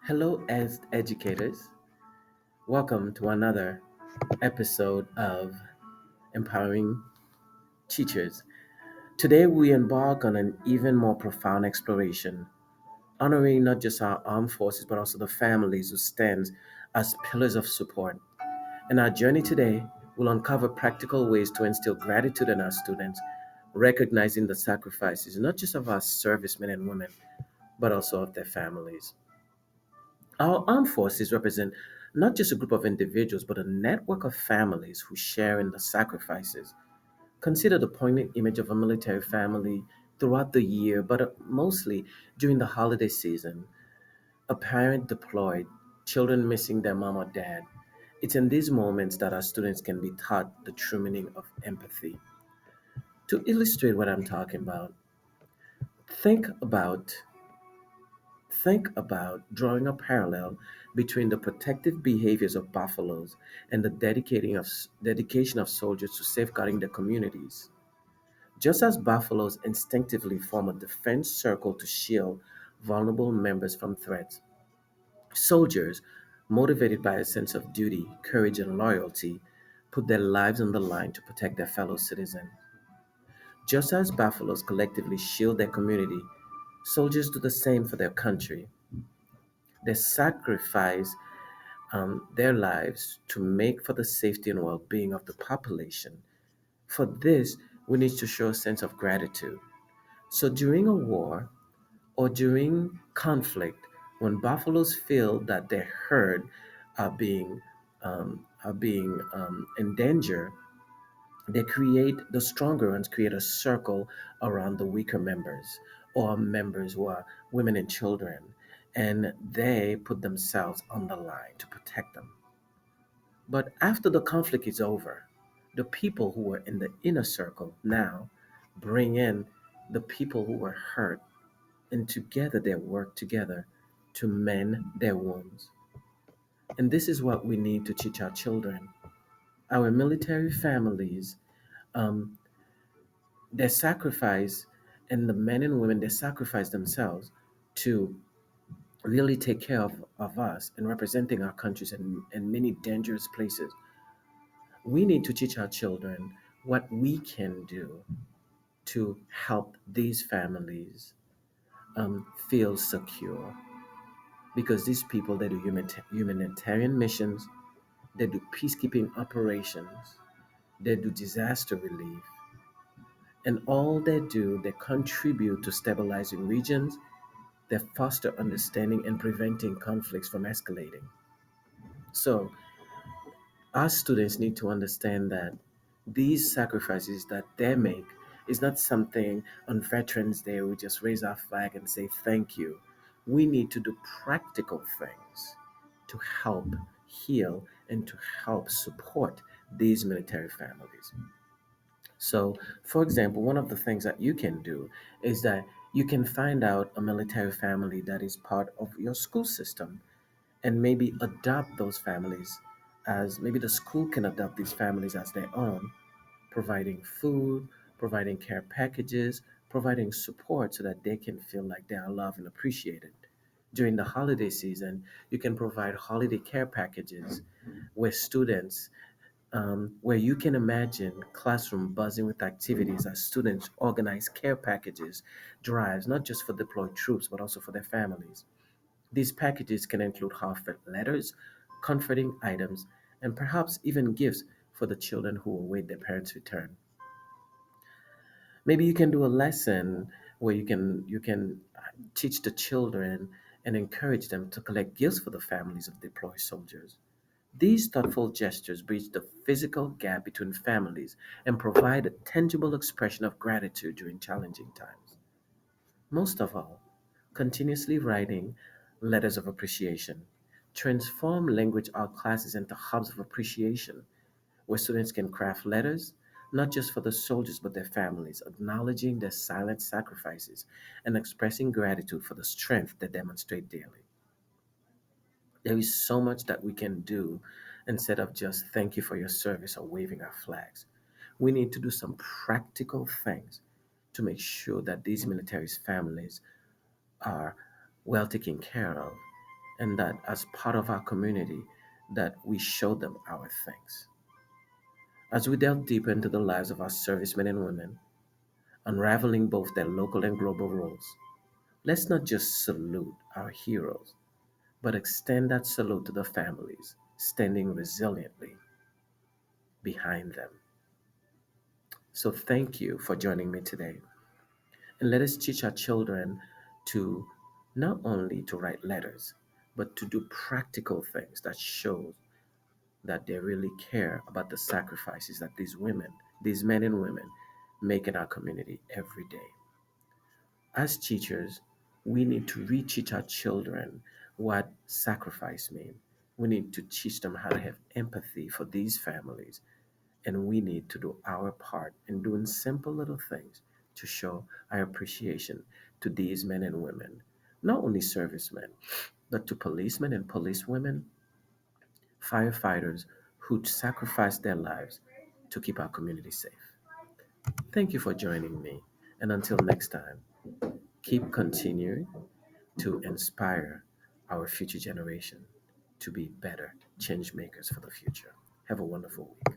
Hello, as educators. Welcome to another episode of Empowering Teachers. Today, we embark on an even more profound exploration, honoring not just our armed forces, but also the families who stand as pillars of support. In our journey today, we'll uncover practical ways to instill gratitude in our students, recognizing the sacrifices not just of our servicemen and women, but also of their families. Our armed forces represent not just a group of individuals, but a network of families who share in the sacrifices. Consider the poignant image of a military family throughout the year, but mostly during the holiday season. A parent deployed, children missing their mom or dad. It's in these moments that our students can be taught the true meaning of empathy. To illustrate what I'm talking about, think about Think about drawing a parallel between the protective behaviors of buffaloes and the dedication of soldiers to safeguarding their communities. Just as buffaloes instinctively form a defense circle to shield vulnerable members from threats, soldiers, motivated by a sense of duty, courage, and loyalty, put their lives on the line to protect their fellow citizens. Just as buffaloes collectively shield their community, soldiers do the same for their country. They sacrifice their lives to make for the safety and well being of the population. For this, we need to show a sense of gratitude. So during a war or during conflict, when buffaloes feel that their herd are being in danger, the stronger ones create a circle around the weaker members or members who are women and children, and they put themselves on the line to protect them. But after the conflict is over, the people who were in the inner circle now bring in the people who were hurt, and together they work together to mend their wounds. And this is what we need to teach our children. Our military families, um, they sacrifice, and the men and women, they sacrifice themselves to really take care of us and representing our countries in many dangerous places. We need to teach our children what we can do to help these families feel secure, because these people, they do humanitarian missions, they do peacekeeping operations, they do disaster relief, and all they do, they contribute to stabilizing regions, they foster understanding and preventing conflicts from escalating. So our students need to understand that these sacrifices that they make is not something on Veterans Day we just raise our flag and say thank you. We need to do practical things to help heal and to help support these military families. So, for example, one of the things that you can do is that you can find out a military family that is part of your school system and maybe adopt those families, as maybe the school can adopt these families as their own, providing food, providing care packages, providing support so that they can feel like they are loved and appreciated. During the holiday season, you can provide holiday care packages where where you can imagine classroom buzzing with activities as students organize care packages, drives, not just for deployed troops, but also for their families. These packages can include heartfelt letters, comforting items, and perhaps even gifts for the children who await their parents' return. Maybe you can do a lesson where you can teach the children and encourage them to collect gifts for the families of deployed soldiers. These thoughtful gestures bridge the physical gap between families and provide a tangible expression of gratitude during challenging times. Most of all, continuously writing letters of appreciation. Transform language art classes into hubs of appreciation where students can craft letters, not just for the soldiers but their families, acknowledging their silent sacrifices and expressing gratitude for the strength they demonstrate daily. There is so much that we can do instead of just thank you for your service or waving our flags. We need to do some practical things to make sure that these military families are well taken care of. and that as part of our community, that we show them our thanks. As we delve deeper into the lives of our servicemen and women, unraveling both their local and global roles, let's not just salute our heroes, but extend that salute to the families standing resiliently behind them. So thank you for joining me today. And let us teach our children to not only to write letters, but to do practical things that show that they really care about the sacrifices that these women, these men and women, make in our community every day. As teachers, we need to reteach our children what sacrifice means. We need to teach them how to have empathy for these families, and we need to do our part in doing simple little things to show our appreciation to these men and women, not only servicemen, but to policemen and policewomen, firefighters who sacrifice their lives to keep our community safe. Thank you for joining me. And until next time, keep continuing to inspire our future generation to be better change makers for the future. Have a wonderful week.